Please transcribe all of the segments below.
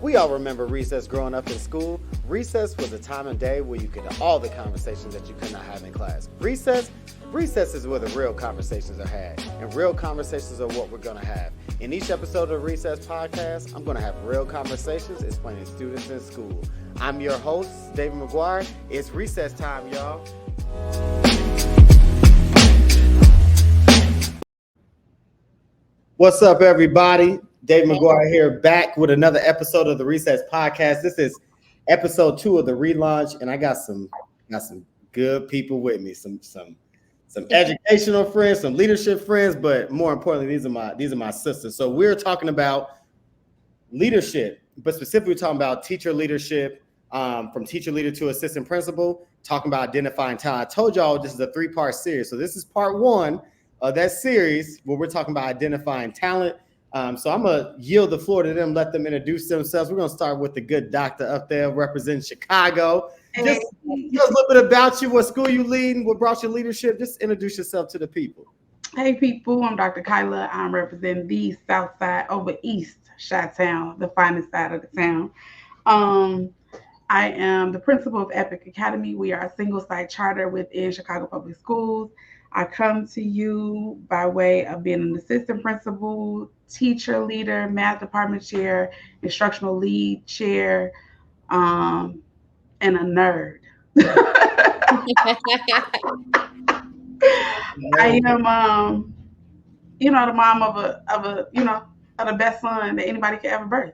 We all remember recess growing up in school. Recess was a time of day where you could have all the conversations that you could not have in class. Recess is where the real conversations are had, and real conversations are what we're going to have. In each episode of the Recess Podcast, I'm going to have real conversations explaining students in school. I'm your host, David McGuire. It's recess time, y'all. What's up, everybody? Dave McGuire here, back with another episode of the Recess Podcast. This is episode 2 of the relaunch, and I got some good people with me. Some educational friends, some leadership friends, but more importantly, these are my sisters. So we're talking about leadership, but specifically talking about teacher leadership, from teacher leader to assistant principal. Talking about identifying talent. I told y'all this is a 3-part series, so this is part 1 of that series where we're talking about identifying talent. So I'm going to yield the floor to them, let them introduce themselves. We're going to start with the good doctor up there representing Chicago. Just a little bit about you, what school you lead, and what brought your leadership. Just introduce yourself to the people. Hey, people, I'm Dr. Kyla. I'm representing the South Side over East Chi-Town, the finest side of the town. I am the principal of Epic Academy. We are a single-site charter within Chicago Public Schools. I come to you by way of being an assistant principal, teacher leader, math department chair, instructional lead chair, and a nerd. I am, the mom of the best son that anybody could ever birth.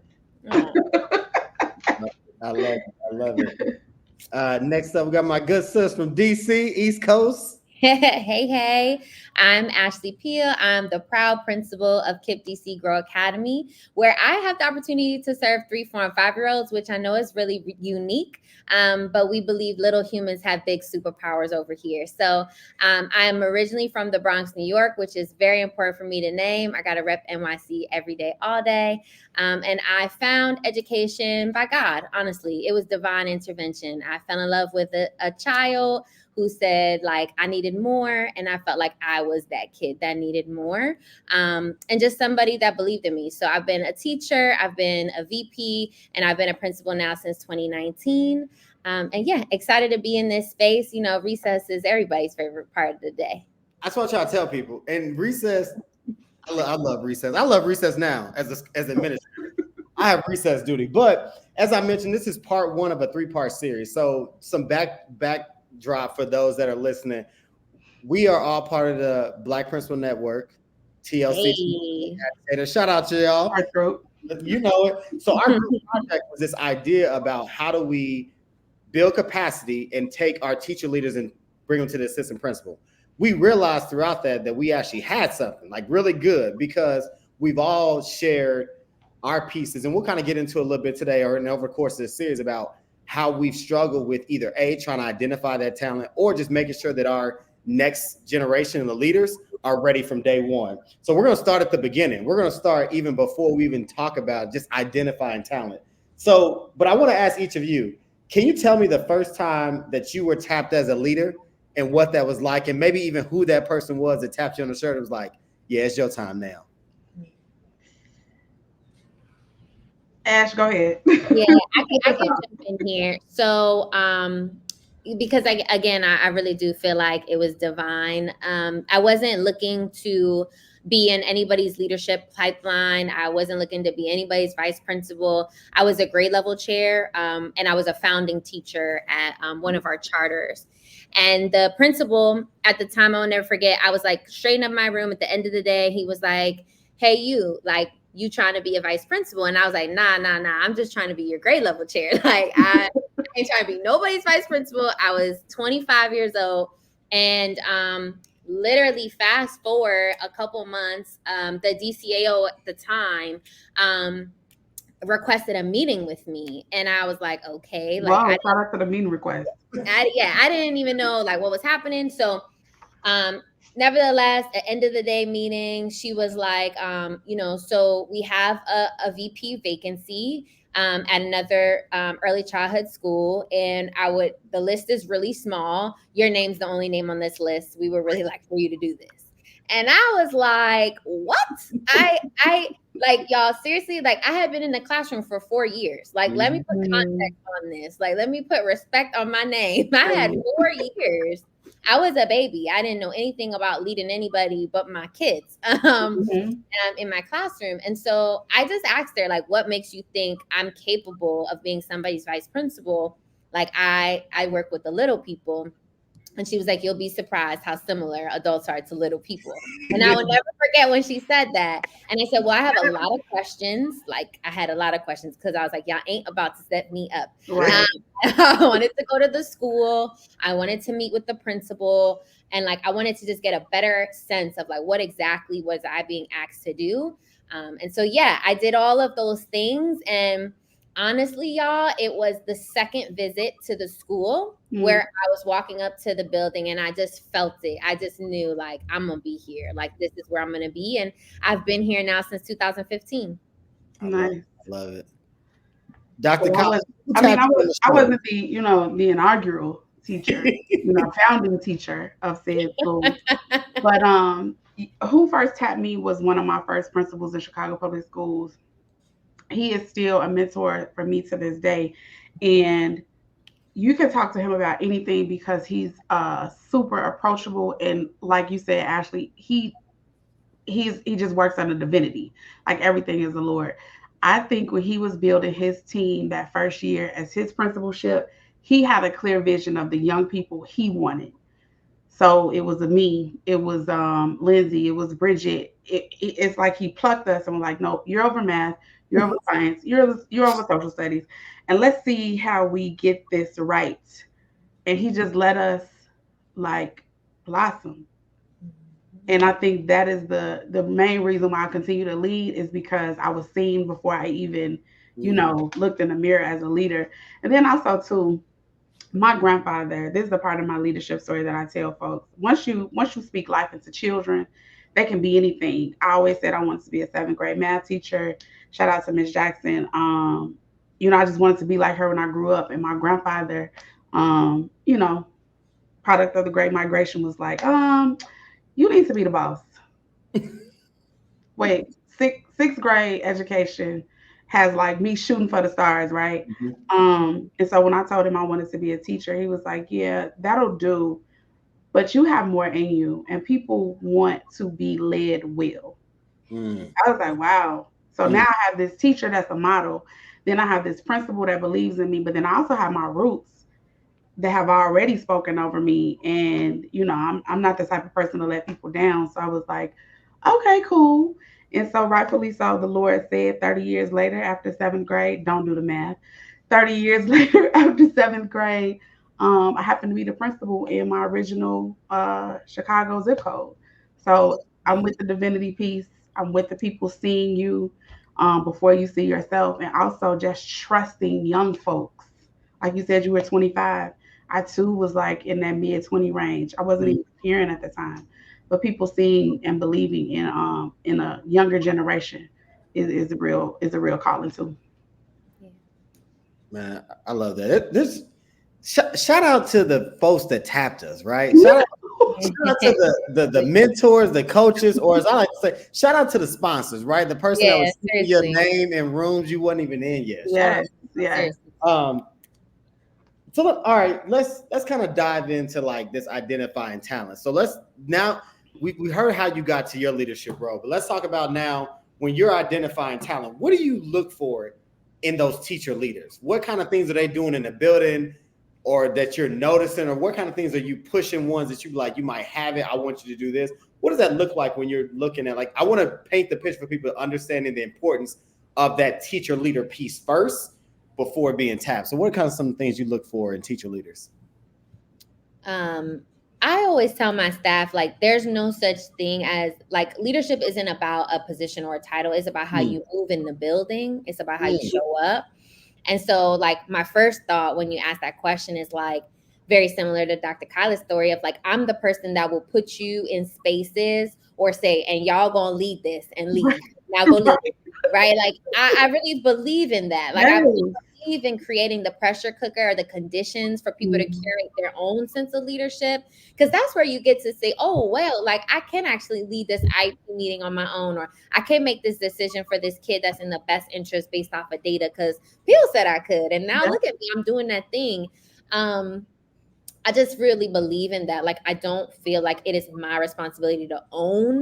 I love it. Next up, we got my good sis from DC, East Coast. Hey, I'm Ashley Peel. I'm the proud principal of KIPP DC Grow Academy, where I have the opportunity to serve 3, 4, and 5-year-olds, which I know is really unique. But we believe little humans have big superpowers over here. So I'm originally from the Bronx, New York, which is very important for me to name. I got to rep NYC every day, all day. And I found education by God, honestly. It was divine intervention. I fell in love with a child who said, like, I needed more. And I felt like I was that kid that needed more. And just somebody that believed in me. So I've been a teacher, I've been a VP, and I've been a principal now since 2019. And yeah, excited to be in this space. You know, recess is everybody's favorite part of the day. That's what I try to tell people. And recess, I love recess. I love recess now as administrator. I have recess duty. But as I mentioned, this is part 1 of a 3-part series. So some backdrop for those that are listening. We are all part of the Black Principal Network, TLC. Hey. Shout out to y'all. You know it. So our project was this idea about how do we build capacity and take our teacher leaders and bring them to the assistant principal. We realized throughout that we actually had something like really good because we've all shared our pieces, and we'll kind of get into a little bit today or over the course of this series about how we've struggled with either trying to identify that talent or just making sure that our next generation of the leaders are ready from day one. So we're going to start at the beginning. We're going to start even before we even talk about just identifying talent. So, but I want to ask each of you, can you tell me the first time that you were tapped as a leader and what that was like, and maybe even who that person was that tapped you on the shirt and was like, yeah, it's your time now? Ash, go ahead. Yeah, I can jump in here. So, because I really do feel like it was divine. I wasn't looking to be in anybody's leadership pipeline. I wasn't looking to be anybody's vice principal. I was a grade level chair, and I was a founding teacher at one of our charters. And the principal at the time, I'll never forget, I was like straighten up my room at the end of the day. He was like, hey, you trying to be a vice principal? And I was like, nah, I'm just trying to be your grade level chair. Like, I ain't trying to be nobody's vice principal. I was 25 years old. And literally fast forward a couple months, the DCAO at the time requested a meeting with me. And I was like, okay. Like, wow, shout out to the meeting request. I didn't even know like what was happening. So nevertheless, at the end of the day meeting, she was like, so we have a VP vacancy at another early childhood school. And the list is really small. Your name's the only name on this list. We would really like for you to do this. And I was like, what? Like, y'all, seriously, like, I had been in the classroom for 4 years. Like, let me put Mhm. context on this. Like, let me put respect on my name. I had 4 years. I was a baby. I didn't know anything about leading anybody but my kids Mhm. in my classroom. And so I just asked her, like, what makes you think I'm capable of being somebody's vice principal? Like, I work with the little people. And she was like, you'll be surprised how similar adults are to little people. And I will never forget when she said that. And I said, well, I have a lot of questions. Like, I had a lot of questions because I was like, y'all ain't about to set me up. Right. I wanted to go to the school. I wanted to meet with the principal. And like, I wanted to just get a better sense of like, what exactly was I being asked to do? And so, yeah, I did all of those things. And honestly, y'all, it was the second visit to the school where I was walking up to the building and I just felt it. I just knew like I'm gonna be here. Like this is where I'm gonna be. And I've been here now since 2015. Nice. I love it. Dr. Well, Collins, who I mean, tapped you on the I shoulder? wasn't the inaugural teacher, founding teacher of said school. But who first tapped me was one of my first principals in Chicago Public Schools. He is still a mentor for me to this day, and you can talk to him about anything because he's super approachable, and like you said, Ashley, he just works under divinity. Like everything is the Lord. I think when he was building his team that first year as his principalship, he had a clear vision of the young people he wanted. So it was me, it was Lindsay, it was Bridget. It's like he plucked us and was like, no, you're over math, you're over science, you're over social studies, and let's see how we get this right. And he just let us like blossom. And I think that is the main reason why I continue to lead is because I was seen before I even, looked in the mirror as a leader. And then also too, my grandfather, this is the part of my leadership story that I tell folks. Once you speak life into children, they can be anything. I always said I wanted to be a seventh grade math teacher. Shout out to Miss Jackson. I just wanted to be like her when I grew up. And my grandfather, um, you know, product of the Great Migration was like, you need to be the boss. Wait, sixth grade education has like me shooting for the stars, right? Mhm. And so when I told him I wanted to be a teacher, he was like, yeah, that'll do, but you have more in you, and people want to be led well. Mm, I was like, wow. So now mm, I have this teacher that's a model. Then I have this principal that believes in me, but then I also have my roots that have already spoken over me. And, I'm not the type of person to let people down. So I was like, okay, cool. And so rightfully so, the Lord said 30 years later after seventh grade, don't do the math. 30 years later after seventh grade, I happened to be the principal in my original Chicago zip code. I love So I'm with the divinity piece. I'm with the people seeing you before you see yourself, and also just trusting young folks. Like you said, you were 25. I too was like in that mid 20 range. I wasn't it. even hearing at the time, but people seeing and believing in a younger generation is a real calling too. Yeah. Man, I love that. This shout out to the folks that tapped us, right? Shout out to the mentors, the coaches, or as I like to say, shout out to the sponsors, right? The person that Yeah, was speaking your seriously. name in rooms you wasn't even in yet. Shout out. Yes, yes. Seriously. So look, all right, let's kind of dive into like this identifying talent. So let's now we heard how you got to your leadership role, but let's talk about now when you're identifying talent. What do you look for in those teacher leaders? What kind of things are they doing in the building, or that you're noticing, or what kind of things are you pushing ones that you like? You might have it. I want you to do this. What does that look like when you're looking at like? I want to paint the picture for people understanding the importance of that teacher leader piece first before being tapped. So what are kind of some things you look for in teacher leaders? I always tell my staff, like, there's no such thing as like leadership isn't about a position or a title. It's about how you move in the building. It's about how you show up. And so, like, my first thought when you ask that question is like very similar to Dr. Kyla's story of like, I'm the person that will put you in spaces or say, and y'all gonna lead this and leave. Now go lead. Right? Like I really believe in that. Like I Yes. believe believe in creating the pressure cooker or the conditions for people to curate their own sense of leadership, because that's where you get to say, oh, well, like I can actually lead this IT meeting on my own, or I can make this decision for this kid that's in the best interest based off of data because Bill said I could. And now look at me, I'm doing that thing. I just really believe in that. Like, I don't feel like it is my responsibility to own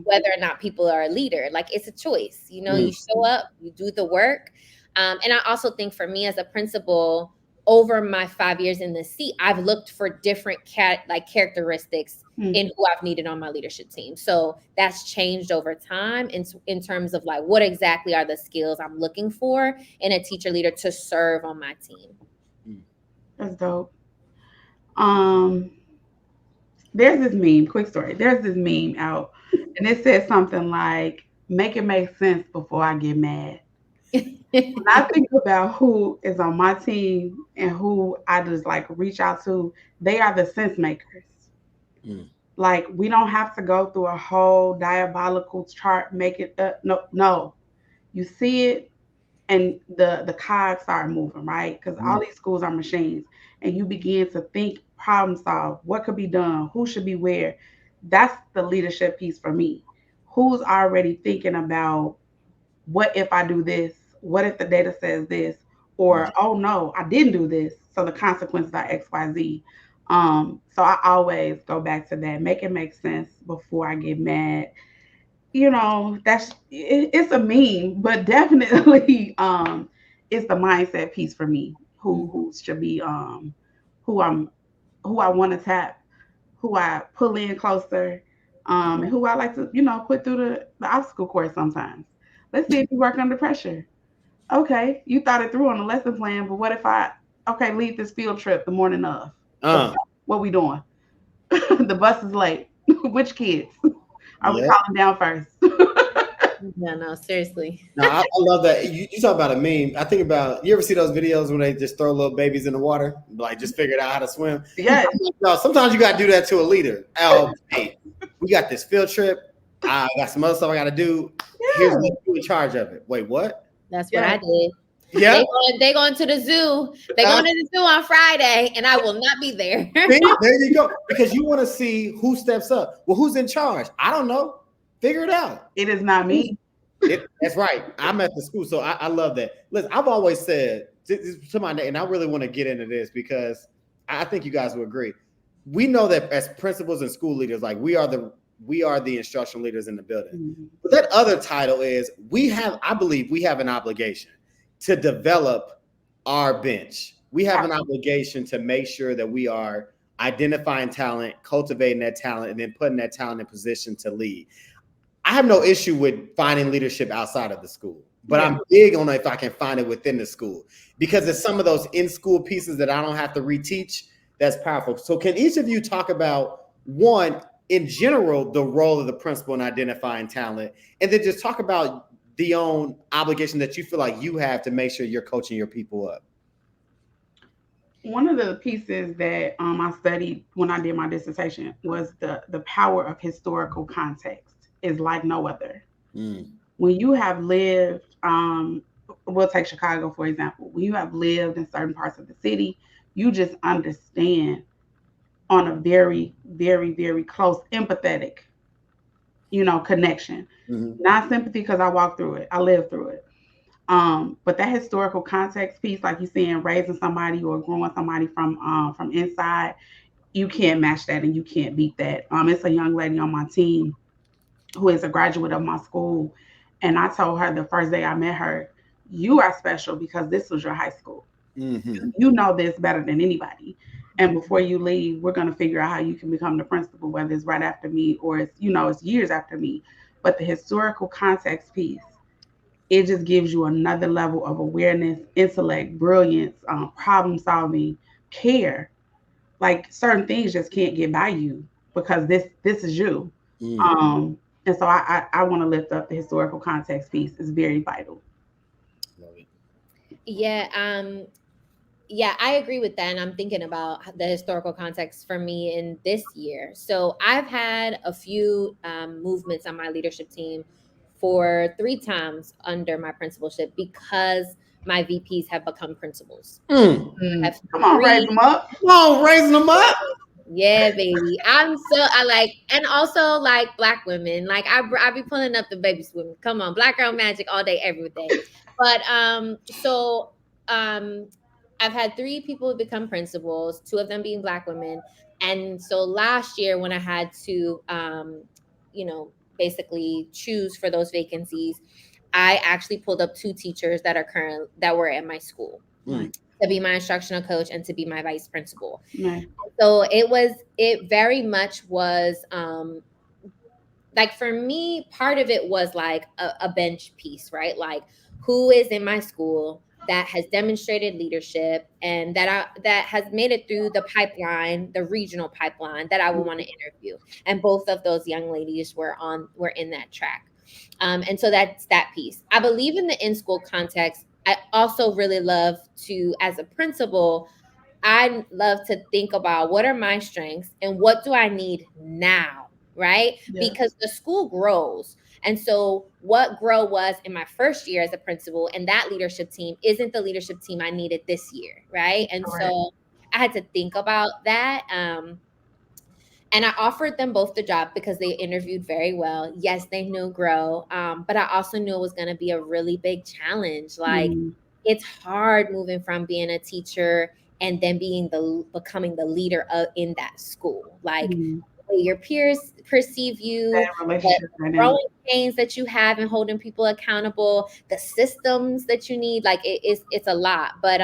whether or not people are a leader. Like, it's a choice. You know, you show up, you do the work. And I also think for me as a principal, over my 5 years in the seat, I've looked for different characteristics in who I've needed on my leadership team. So that's changed over time in terms of like what exactly are the skills I'm looking for in a teacher leader to serve on my team. That's dope. There's this meme, quick story. There's this meme out, and it says something like, make it make sense before I get mad. When I think about who is on my team and who I just like reach out to, they are the sense makers. Like, we don't have to go through a whole diabolical chart, make it up. No. You see it, and the cogs start moving, right? Because all these schools are machines, and you begin to think, problem solve, what could be done, who should be where. That's the leadership piece for me. Who's already thinking about, what if I do this? What if the data says this? Or, oh no, I didn't do this, so the consequences are XYZ. So I always go back to that, make it make sense before I get mad. You know, it's a meme, but definitely it's the mindset piece for me. Who should be who I want to tap, who I pull in closer, and who I like to, put through the obstacle course sometimes. Let's see if you work under pressure. Okay, you thought it through on the lesson plan, but what if lead this field trip the morning of? What we doing? The bus is late. Which kids are we calling down first? Yeah, no, seriously. No, I love that. You talk about a meme. I think about, you ever see those videos when they just throw little babies in the water, like just figured out how to swim? Yeah. No, sometimes you got to do that to a leader. Oh, hey, we got this field trip. I got some other stuff I got to do. Here's who's in charge of it. Wait, what? That's what I did. Yeah. They going to the zoo. They going to the zoo on Friday, and I will not be there. See, there you go. Because you want to see who steps up. Well, who's in charge? I don't know. Figure it out. It is not me. That's right. I'm at the school, so I love that. Listen, I've always said to my, and I really want to get into this because I think you guys will agree. We know that as principals and school leaders, like we are the instructional leaders in the building. But that other title is I believe we have an obligation to develop our bench. We have an obligation to make sure that we are identifying talent, cultivating that talent, and then putting that talent in position to lead. I have no issue with finding leadership outside of the school, but I'm big on if I can find it within the school, because it's some of those in-school pieces that I don't have to reteach that's powerful. So can each of you talk about, one, in general, the role of the principal in identifying talent, and then just talk about the own obligation that you feel like you have to make sure you're coaching your people up? One of the pieces that I studied when I did my dissertation was the power of historical context is like no other. When you have lived, we'll take Chicago, for example. When you have lived in certain parts of the city, you just understand on a very, very, very close, empathetic, connection. Not sympathy because I walked through it. I lived through it. But that historical context piece, like you're saying, raising somebody or growing somebody from inside, you can't match that and you can't beat that. It's a young lady on my team who is a graduate of my school. And I told her the first day I met her, you are special because this was your high school. You know this better than anybody. And before you leave, we're going to figure out how you can become the principal, whether it's right after me or it's years after me. But the historical context piece, it just gives you another level of awareness, intellect, brilliance, problem solving, care. Like certain things just can't get by you because this is you. And so I want to lift up the historical context piece. It's very vital. Love it. Yeah, I agree with that. And I'm thinking about the historical context for me in this year. So I've had a few movements on my leadership team for 3 times under my principalship because my VPs have become principals. Mm. Come on, raise them up. Come on, raising them up. Yeah, baby. I like, and also like Black women. Like I be pulling up the baby swimming. Come on, Black girl magic all day, every day. But I've had 3 people become principals, 2 of them being Black women. And so last year when I had to basically choose for those vacancies, I actually pulled up 2 teachers that were at my school. Mm. To be my instructional coach and to be my vice principal. Right. So it very much was like for me, part of it was like a bench piece, right? Like who is in my school that has demonstrated leadership and that has made it through the pipeline, the regional pipeline that I would want to interview. And both of those young ladies were in that track. And so that's that piece. I believe in the in-school context. I also really love to, as a principal, I love to think about what are my strengths and what do I need now, right? Yeah. Because the school grows. And so what grow was in my first year as a principal and that leadership team isn't the leadership team I needed this year, right? And so I had to think about that. And I offered them both the job because they interviewed very well. Yes, they knew grow, but I also knew it was going to be a really big challenge. Like it's hard moving from being a teacher and then becoming the leader in that school. Like your peers perceive you, the growing pains that you have and holding people accountable, the systems that you need. Like it's a lot, but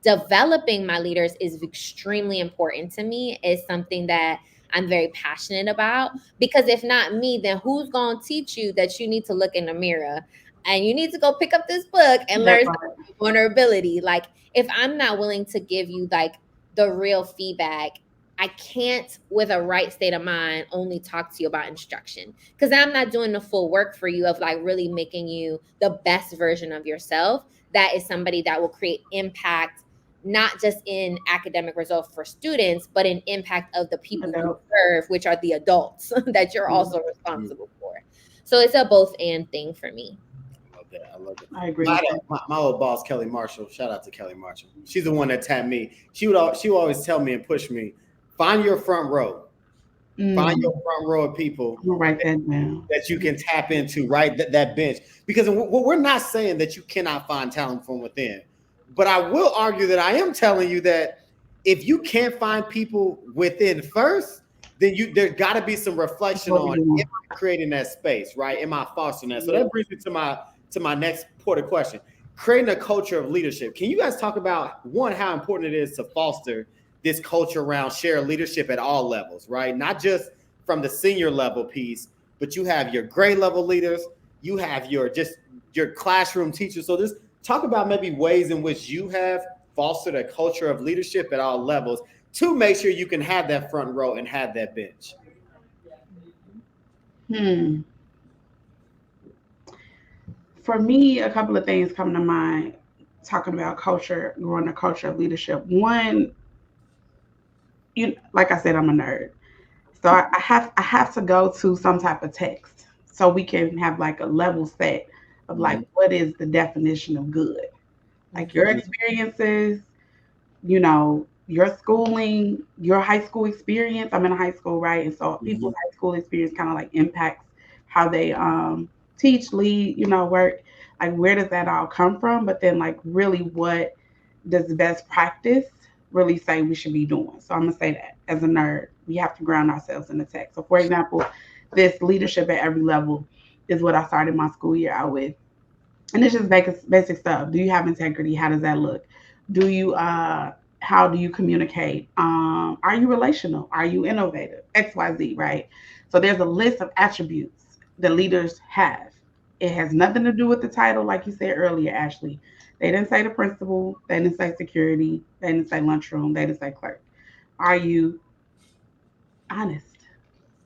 developing my leaders is extremely important to me. It's something that I'm very passionate about, because if not me, then who's going to teach you that you need to look in the mirror and you need to go pick up this book and learn vulnerability? Like if I'm not willing to give you like the real feedback, I can't, with a right state of mind, only talk to you about instruction, because I'm not doing the full work for you of like really making you the best version of yourself. That is somebody that will create impact, not just in academic results for students, but in impact of the people you serve, which are the adults that you're also responsible for. So it's a both and thing for me. I love it. I agree. My old boss, Kelly Marshall, shout out to Kelly Marshall. She's the one that tapped me. She would always tell me and push me, find your front row. Find your front row of people that you can tap into, right? That bench. Because we're not saying that you cannot find talent from within. But I will argue that I am telling you that if you can't find people within first, then there's got to be some reflection on, am I creating that space, right? Am I fostering that? So that brings me to my next point of question. Creating a culture of leadership. Can you guys talk about, one, how important it is to foster this culture around shared leadership at all levels, right? Not just from the senior level piece, but you have your grade level leaders, you have your classroom teachers. So this, talk about maybe ways in which you have fostered a culture of leadership at all levels to make sure you can have that front row and have that bench. For me, a couple of things come to mind talking about culture, growing a culture of leadership. One, like I said, I'm a nerd. So I have to go to some type of text so we can have like a level set of like, what is the definition of good? Like your experiences, your schooling, your high school experience. I'm in a high school, right? And so people's high school experience kind of like impacts how they teach, lead, work. Like where does that all come from? But then like really what does the best practice really say we should be doing? So I'm gonna say that as a nerd, we have to ground ourselves in the text. So for example, this leadership at every level is what I started my school year out with. And it's just basic stuff. Do you have integrity? How does that look? How do you communicate? Are you relational? Are you innovative? XYZ, right? So there's a list of attributes the leaders have. It has nothing to do with the title, like you said earlier, Ashley. They didn't say the principal. They didn't say security. They didn't say lunchroom. They didn't say clerk. Are you honest?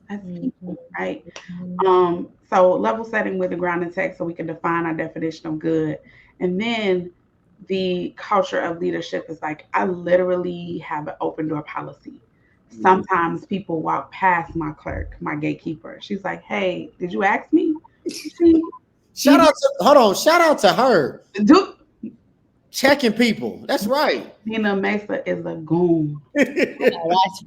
That's people, right? So level setting with the grounded text so we can define our definition of good. And then the culture of leadership is like, I literally have an open door policy. Sometimes people walk past my clerk, my gatekeeper. She's like, hey, did you ask me? Shout out to her. checking people. That's right. Nina Mesa is a goon. That's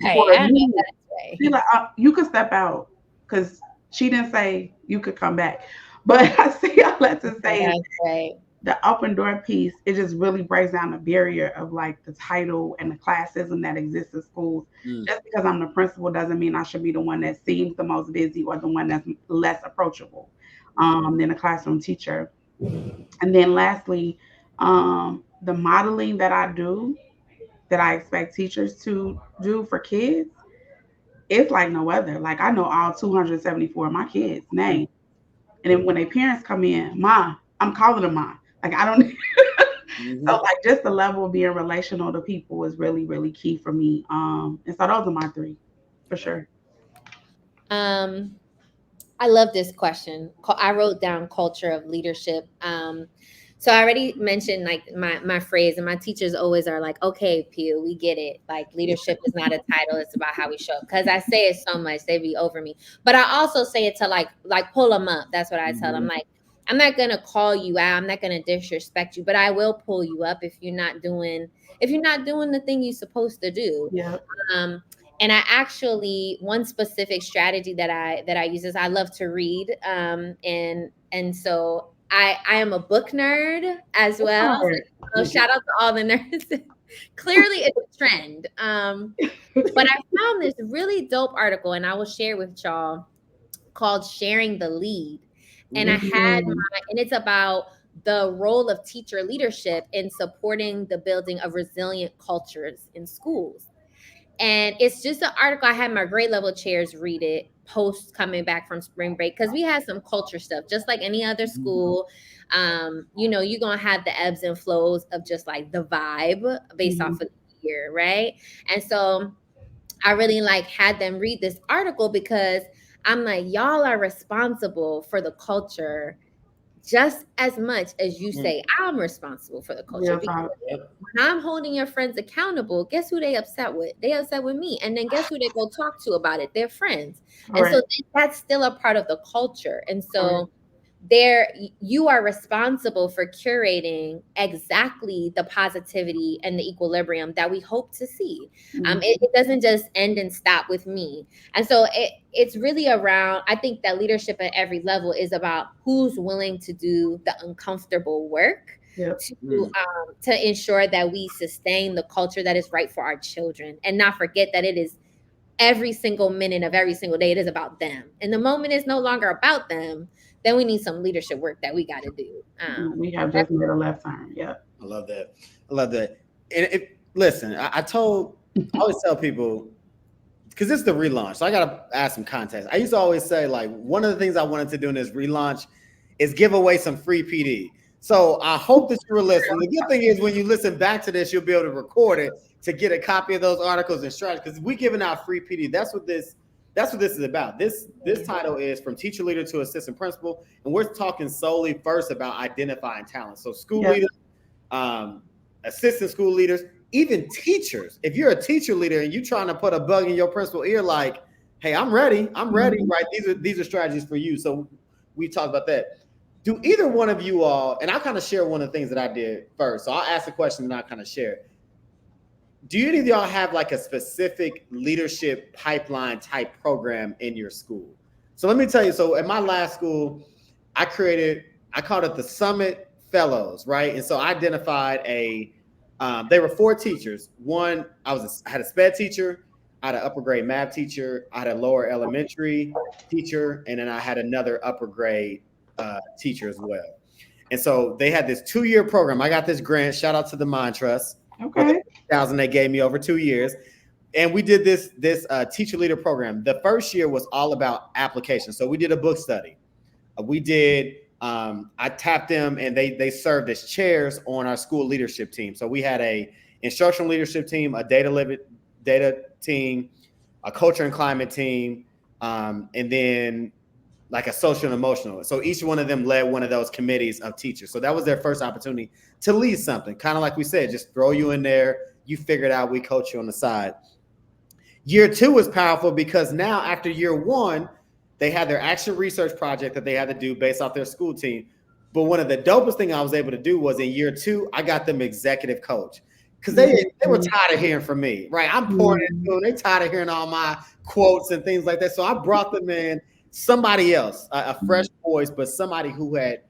right. I know that's right. She like, you could step out because she didn't say you could come back. But I see all that to say That's right. the open door piece, it just really breaks down the barrier of like the title and the classism that exists in schools. Just because I'm the principal doesn't mean I should be the one that seems the most busy or the one that's less approachable than a classroom teacher. And then lastly, the modeling that I do, that I expect teachers to do for kids, it's like no other. Like I know all 274 of my kids' names. And then when their parents come in, Ma, I'm calling them Ma. Like I don't so like just the level of being relational to people is really, really key for me. And so those are my three for sure. I love this question. I wrote down culture of leadership. So I already mentioned like my phrase, and my teachers always are like, okay, Pew, we get it. Like leadership is not a title, it's about how we show up. Because I say it so much, they be over me. But I also say it to like pull them up. That's what I tell them. Like, I'm not gonna call you out, I'm not gonna disrespect you, but I will pull you up if you're not doing the thing you're supposed to do. Yeah. And I actually, one specific strategy that I use is I love to read. And so I am a book nerd as well. So shout out to all the nerds. Clearly it's a trend. But I found this really dope article, and I will share with y'all, called Sharing the Lead. And and it's about the role of teacher leadership in supporting the building of resilient cultures in schools. And it's just an article. I had my grade level chairs read it post coming back from spring break, because we had some culture stuff, just like any other school. You're going to have the ebbs and flows of just like the vibe based off of the year, right? And so I really had them read this article, because I'm like, y'all are responsible for the culture just as much as you say I'm responsible for the culture. Because when I'm holding your friends accountable, guess who they upset with? They upset with me. And then guess who they go talk to about it? Their friends. And so that's still a part of the culture. And so you are responsible for curating exactly the positivity and the equilibrium that we hope to see. It doesn't just end and stop with me. And so it's really around, I think that leadership at every level is about who's willing to do the uncomfortable work to ensure that we sustain the culture that is right for our children, and not forget that it is every single minute of every single day, it is about them. And the moment is no longer about them, then we need some leadership work that we got to do. We have just made a left turn. Yeah. I love that. And listen, I always tell people, because this is the relaunch, so I got to add some context. I used to always say, like, one of the things I wanted to do in this relaunch is give away some free PD. So I hope that you were listening. The good thing is, when you listen back to this, you'll be able to record it to get a copy of those articles and strategies, because we're giving out free PD. That's what this is about. This title is From Teacher Leader to Assistant Principal, and we're talking solely first about identifying talent. So school leaders, assistant school leaders, even teachers. If you're a teacher leader and you're trying to put a bug in your principal ear, like, hey, I'm ready, right? These are strategies for you. So we talked about that. Do either one of you all, and I'll kind of share one of the things that I did first. So I'll ask the question and I'll kind of share. Do any of y'all have like a specific leadership pipeline type program in your school? So let me tell you. So at my last school, I called it the Summit Fellows, right? And so I identified they were 4 teachers. One, I had a SPED teacher, I had an upper grade math teacher, I had a lower elementary teacher, and then I had another upper grade teacher as well. And so they had this 2-year program. I got this grant. Shout out to the Mind Trust. Okay. $1,000 they gave me over 2 years. And we did this teacher leader program. The first year was all about application. So we did a book study. I tapped them, and they served as chairs on our school leadership team. So we had a instructional leadership team, a data team, a culture and climate team, and then like a social and emotional. So each one of them led one of those committees of teachers. So that was their first opportunity to lead something. Kind of like we said, just throw you in there. You figure it out. We coach you on the side. Year 2 was powerful, because now after year 1, they had their action research project that they had to do based off their school team. But one of the dopest thing I was able to do was in year 2, I got them executive coach. Because they were tired of hearing from me, right? I'm pouring into them. They tired of hearing all my quotes and things like that. So I brought them in somebody else, a fresh voice, but somebody who had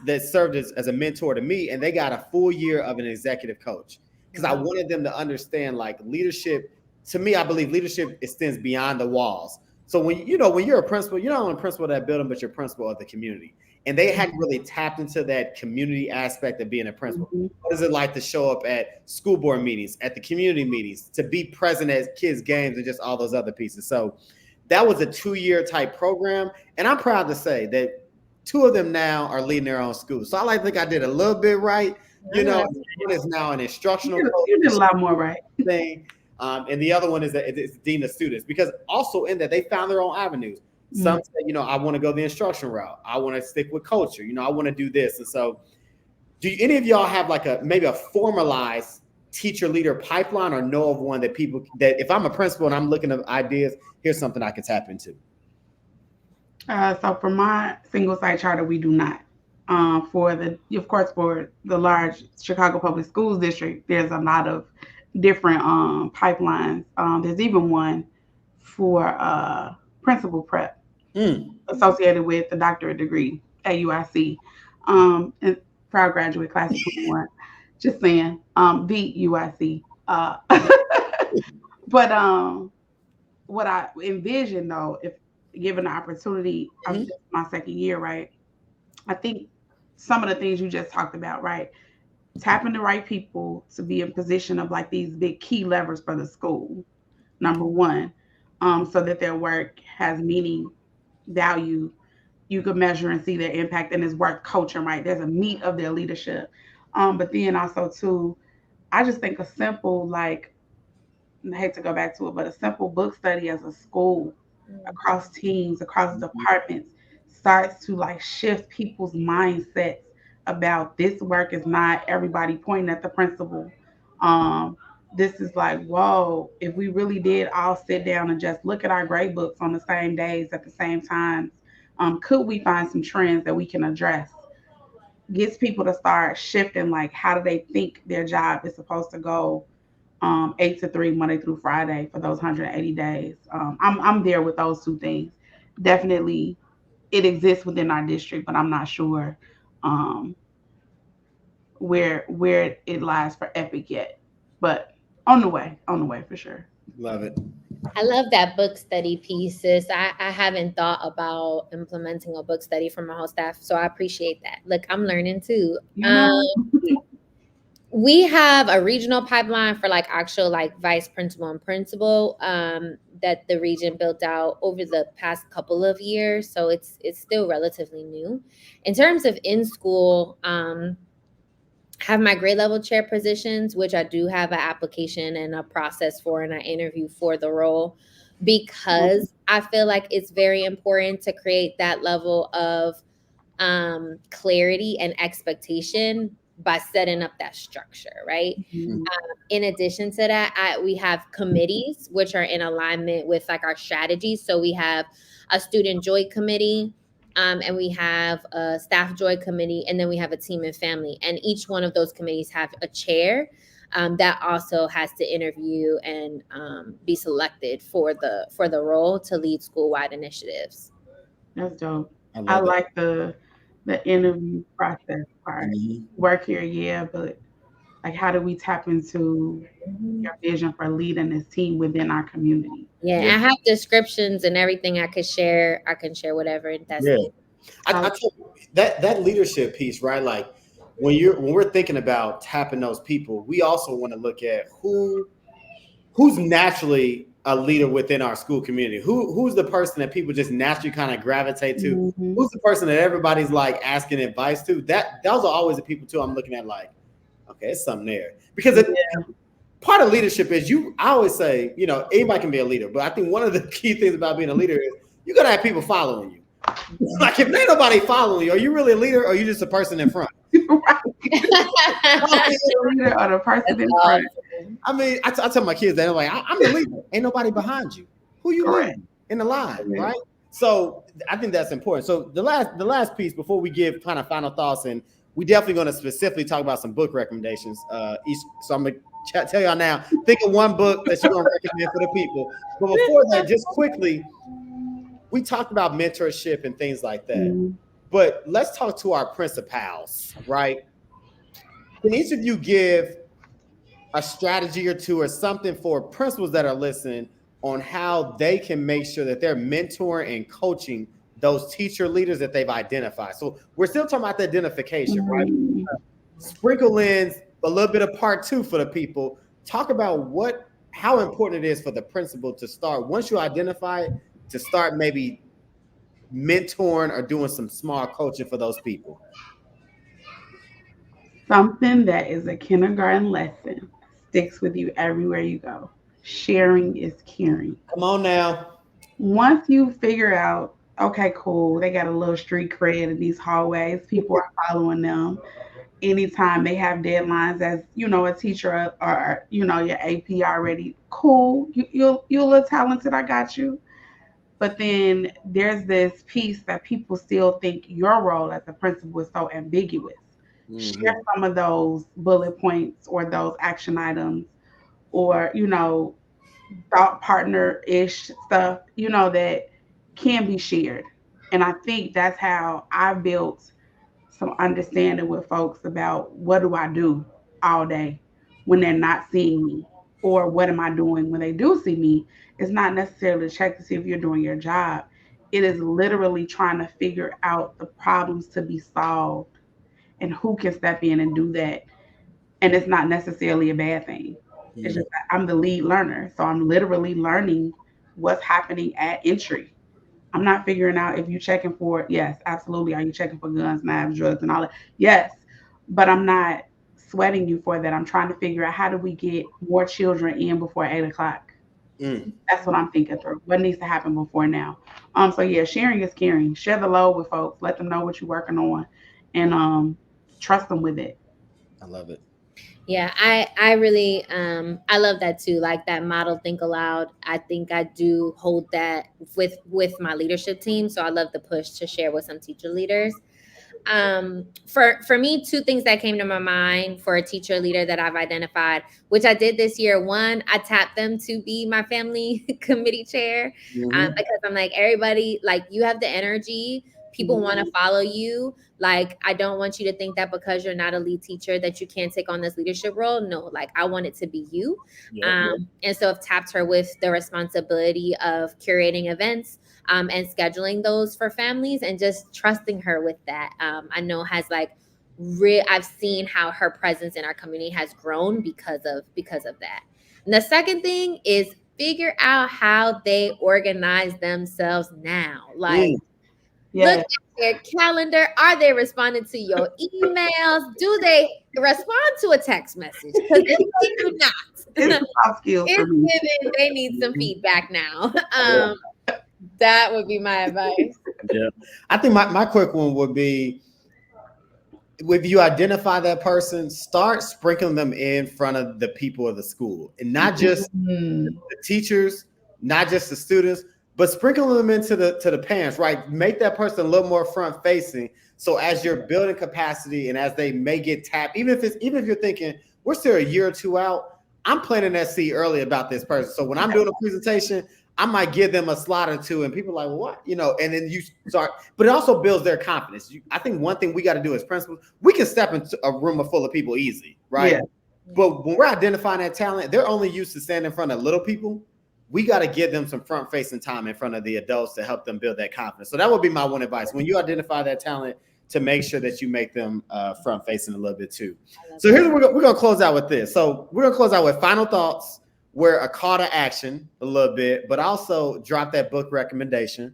that served as a mentor to me, and they got a full year of an executive coach. Because I wanted them to understand, like, leadership. To me, I believe leadership extends beyond the walls. So when you're a principal, you're not only a principal of that building, but you're principal of the community. And they hadn't really tapped into that community aspect of being a principal. What is it like to show up at school board meetings, at the community meetings, to be present at kids' games, and just all those other pieces? So that was a 2-year type program. And I'm proud to say that 2 of them now are leading their own schools. So I like to think I did a little bit right. One is now an instructional coach. You did a lot more right. Thing. And the other one is that it's dean of students, because also in that they found their own avenues. Some say, I want to go the instruction route. I want to stick with culture. I want to do this. And so do any of y'all have like maybe a formalized teacher leader pipeline, or know of one that if I'm a principal and I'm looking at ideas, here's something I can tap into? So for my single site charter, we do not. For the large Chicago Public Schools district, there's a lot of different pipelines. There's even one for principal prep associated with the doctorate degree at UIC. And proud graduate class of 21. Just saying, the UIC. But what I envision, though, if given the opportunity, I'm just my second year, right? I think some of the things you just talked about, right? Tapping the right people to be in position of like these big key levers for the school, number one, so that their work has meaning, value, you can measure and see their impact, and is worth coaching, right? There's a meat of their leadership. But then also too, I just think a simple, like, I hate to go back to it, but a simple book study as a school, across teams, across departments, starts to like shift people's mindsets about this work is not everybody pointing at the principal. This is like, whoa, if we really did all sit down and just look at our grade books on the same days at the same time, could we find some trends that we can address? Gets people to start shifting, like, how do they think their job is supposed to go 8 to 3, Monday through Friday for those 180 days. I'm there with those 2 things. Definitely it exists within our district, but I'm not sure where it lies for Epic yet. But on the way for sure. Love it. I love that book study piece, sis. I haven't thought about implementing a book study for my whole staff, so I appreciate that. Look, I'm learning too. We have a regional pipeline for like actual like vice principal and principal that the region built out over the past couple of years. So it's still relatively new. In terms of in-school, have my grade level chair positions, which I do have an application and a process for, and I interview for the role, because I feel like it's very important to create that level of clarity and expectation by setting up that structure, right? In addition to that, we have committees which are in alignment with like our strategies. So we have a student joy committee, and we have a staff joy committee, and then we have a team and family. And each one of those committees have a chair that also has to interview and be selected for the role to lead school-wide initiatives. That's dope. I like the interview process part. Work here, yeah, but like, how do we tap into your vision for leading this team within our community? Yeah, I have descriptions and everything I could share. I can share whatever. That's it. I tell you, that leadership piece, right? Like when we're thinking about tapping those people, we also want to look at who's naturally a leader within our school community. Who's the person that people just naturally kind of gravitate to? Who's the person that everybody's like asking advice to? Those are always the people too I'm looking at, like, okay, it's something there. Because part of leadership is I always say, anybody can be a leader, but I think one of the key things about being a leader is you got to have people following you. Like, if ain't nobody following you, are you really a leader, or are you just a person in front? Right. Leader or the person in front. I mean, I tell my kids that, I'm like, I'm the leader. Ain't nobody behind you. Who you leading in the line, right? So I think that's important. So the last piece before we give kind of final thoughts, and we definitely going to specifically talk about some book recommendations. So I'm gonna tell y'all now. Think of one book that you're gonna recommend for the people. But before that, just quickly, we talked about mentorship and things like that. Mm-hmm. But let's talk to our principals, right? Can each of you give a strategy or two or something for principals that are listening on how they can make sure that they're mentoring and coaching those teacher leaders that they've identified? So we're still talking about the identification, right? Sprinkle in a little bit of part two for the people. Talk about how important it is for the principal to start, once you identify it, to start maybe mentoring or doing some small coaching for those people. Something that is a kindergarten lesson sticks with you everywhere you go. Sharing is caring. Come on now. Once you figure out, okay, cool, they got a little street cred in these hallways, people are following them. Anytime they have deadlines, as you know, a teacher or you know your AP already, cool. You're a little talented. I got you. But then there's this piece that people still think your role as a principal is so ambiguous. Mm-hmm. Share some of those bullet points or those action items, or thought partner-ish stuff, that can be shared. And I think that's how I built some understanding with folks about what do I do all day when they're not seeing me, or what am I doing when they do see me. It's not necessarily to check to see if you're doing your job. It is literally trying to figure out the problems to be solved and who can step in and do that. And it's not necessarily a bad thing. It's just that I'm the lead learner. So I'm literally learning what's happening at entry. I'm not figuring out if you're checking for, yes, absolutely. Are you checking for guns, knives, drugs, and all that? Yes. But I'm not sweating you for that. I'm trying to figure out how do we get more children in before 8 o'clock. That's what I'm thinking through. What needs to happen before now? So yeah, sharing is caring. Share the load with folks. Let them know what you're working on, and trust them with it. I love it. Yeah, I really I love that too. Like that model think aloud. I think I do hold that with my leadership team. So I love the push to share with some teacher leaders. For me, two things that came to my mind for a teacher leader that I've identified, which I did this year. One, I tapped them to be my family committee chair, because I'm like, everybody, like, you have the energy. People want to follow you. Like, I don't want you to think that because you're not a lead teacher that you can't take on this leadership role. No, like, I want it to be you. And so I've tapped her with the responsibility of curating events, and scheduling those for families, and just trusting her with that. I know has like I've seen how her presence in our community has grown because of that. And the second thing is figure out how they organize themselves now. Like, look at their calendar. Are they responding to your emails? Do they respond to a text message? Because if they do not, it's given they need some feedback now. That would be my advice. Yeah. I think my quick one would be, if you identify that person, start sprinkling them in front of the people of the school, and not just the teachers, not just the students, but sprinkle them into the parents, right? Make that person a little more front facing. So as you're building capacity and as they may get tapped, even if you're thinking we're still a year or two out, I'm planting that seed early about this person. So when I'm doing a presentation, I might give them a slot or two, and people are like, well, what? And then you start, but it also builds their confidence. I think one thing we got to do as principals, we can step into a room full of people easy, right? Yeah. But when we're identifying that talent, they're only used to standing in front of little people. We got to give them some front-facing time in front of the adults to help them build that confidence. So that would be my one advice. When you identify that talent, to make sure that you make them front-facing a little bit too. So here's what we're going to close out with this. So we're going to close out with final thoughts, where a call to action a little bit, but also drop that book recommendation.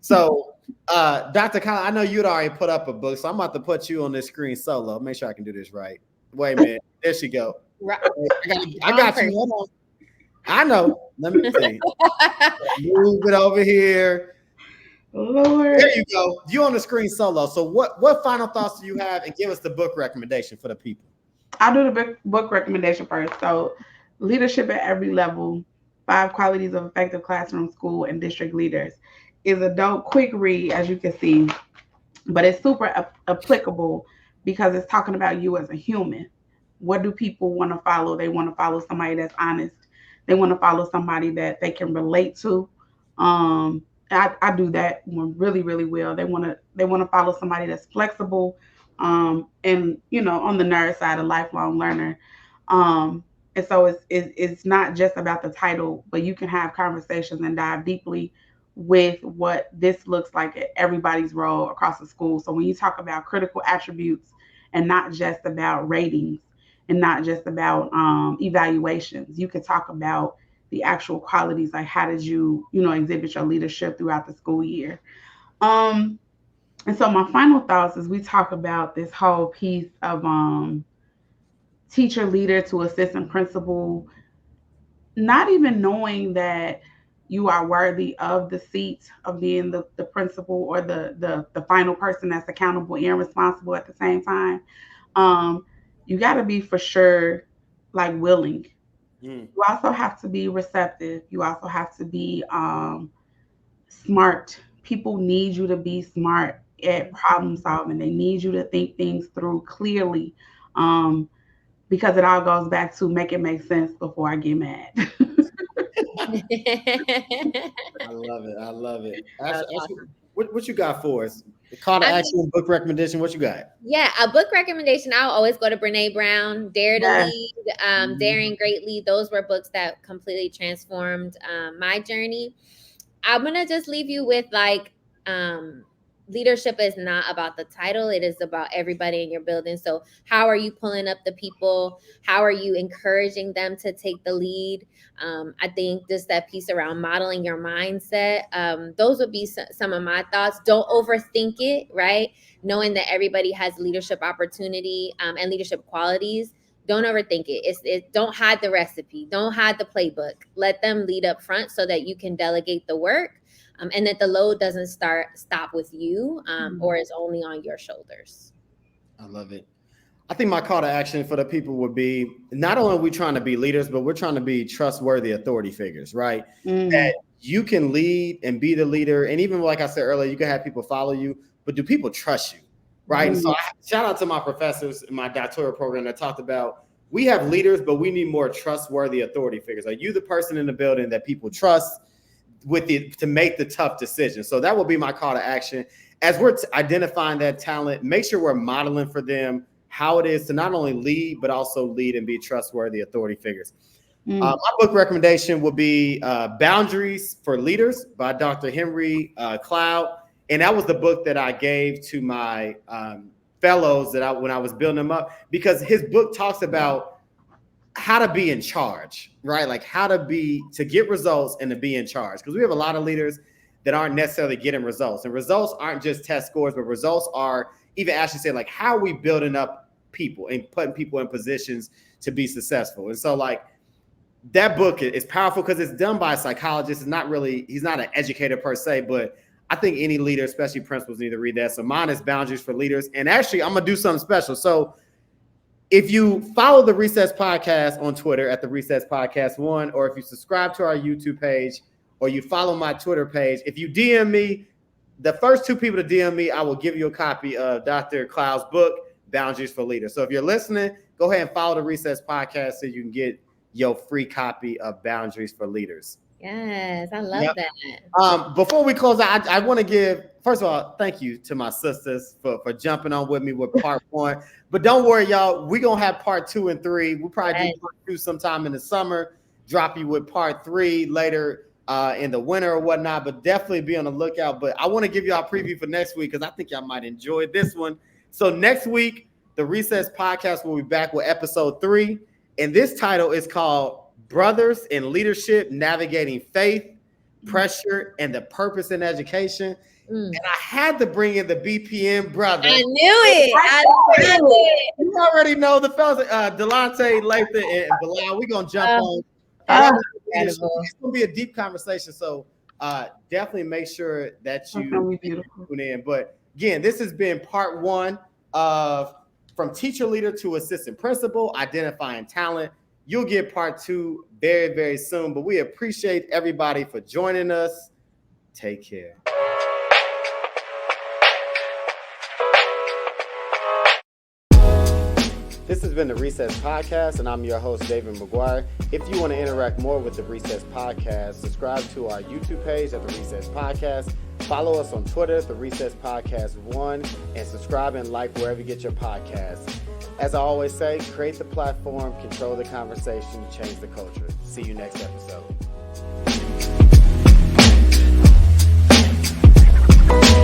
So Dr. Kyla, I know you'd already put up a book, so I'm about to put you on this screen solo. Make sure I can do this right. Wait a minute. There she go. Right. I got you. Hold on. I know. Let me see. Move it over here. Lord. There you go. You on the screen solo. So what final thoughts do you have? And give us the book recommendation for the people. I'll do the book recommendation first. So, Leadership at Every Level, 5 Qualities of Effective Classroom, School, and District Leaders. is a dope quick read, as you can see, but it's super applicable because it's talking about you as a human. What do people want to follow? They want to follow somebody that's honest. They want to follow somebody that they can relate to. I do that one really, really well. They want to follow somebody that's flexible, and on the nerd side, a lifelong learner. And so it's not just about the title, but you can have conversations and dive deeply with what this looks like at everybody's role across the school. So when you talk about critical attributes and not just about ratings and not just about evaluations, you can talk about the actual qualities, like how did you exhibit your leadership throughout the school year. And so my final thoughts as we talk about this whole piece of teacher leader to assistant principal, not even knowing that you are worthy of the seat of being the principal or the final person that's accountable and responsible at the same time. You got to be for sure like willing. You also have to be receptive. You also have to be smart. People need you to be smart at problem solving. They need you to think things through clearly, because it all goes back to make it make sense before I get mad. I love it. I love it. Actually, what you got for us? The call to action, book recommendation. What you got? Yeah, a book recommendation. I'll always go to Brene Brown, Dare to Yes. Lead, Daring Greatly. Those were books that completely transformed my journey. I'm gonna just leave you with like leadership is not about the title, it is about everybody in your building. So how are you pulling up the people? How are you encouraging them to take the lead? I think just that piece around modeling your mindset, those would be some of my thoughts. Don't overthink it, right? Knowing that everybody has leadership opportunity and leadership qualities. Don't overthink it. Don't hide the recipe. Don't hide the playbook. Let them lead up front so that you can delegate the work, and that the load doesn't stop with you, or is only on your shoulders. I love it. I think my call to action for the people would be, not only are we trying to be leaders, but we're trying to be trustworthy authority figures, right? That you can lead and be the leader. And even like I said earlier, you can have people follow you, but do people trust you? Right. And so shout out to my professors in my doctoral program that talked about, we have leaders, but we need more trustworthy authority figures. Are you the person in the building that people trust to make the tough decisions? So that will be my call to action. As we're identifying that talent, make sure we're modeling for them how it is to not only lead, but also lead and be trustworthy authority figures. My book recommendation will be Boundaries for Leaders by Dr. Henry Cloud. And that was the book that I gave to my fellows when I was building them up, because his book talks about how to be in charge, right? Like how to get results and to be in charge. Because we have a lot of leaders that aren't necessarily getting results. And results aren't just test scores, but results are, even Ashley said, like, how are we building up people and putting people in positions to be successful? And so like that book is powerful because it's done by a psychologist. He's not an educator per se, but I think any leader, especially principals, need to read that. So mine is Boundaries for Leaders. And actually, I'm going to do something special. So if you follow the Recess Podcast on Twitter at the Recess Podcast 1, or if you subscribe to our YouTube page, or you follow my Twitter page, if you DM me, the first 2 people to DM me, I will give you a copy of Dr. Cloud's book, Boundaries for Leaders. So if you're listening, go ahead and follow the Recess Podcast so you can get your free copy of Boundaries for Leaders. Yes, I love that. Before we close out, I want to give, first of all, thank you to my sisters for jumping on with me with part 1. But don't worry, y'all. We're going to have part 2 and 3. We'll probably do part 2 sometime in the summer, drop you with part 3 later in the winter or whatnot. But definitely be on the lookout. But I want to give y'all a preview for next week because I think y'all might enjoy this one. So next week, the Recess Podcast will be back with episode 3. And this title is called Brothers in Leadership, Navigating Faith, Pressure, and the Purpose in Education. And I had to bring in the BPM brother. I knew it. You already know the fellas, Delonte, Lathan, and Bilal. We're going to jump on. It's going to be a deep conversation. So definitely make sure that you tune in. But again, this has been part 1 of From Teacher Leader to Assistant Principal, Identifying Talent. You'll get part 2 very, very soon. But we appreciate everybody for joining us. Take care. This has been the Recess Podcast, and I'm your host, David McGuire. If you want to interact more with the Recess Podcast, subscribe to our YouTube page at the Recess Podcast. Follow us on Twitter, the Recess Podcast 1, and subscribe and like wherever you get your podcasts. As I always say, create the platform, control the conversation, change the culture. See you next episode.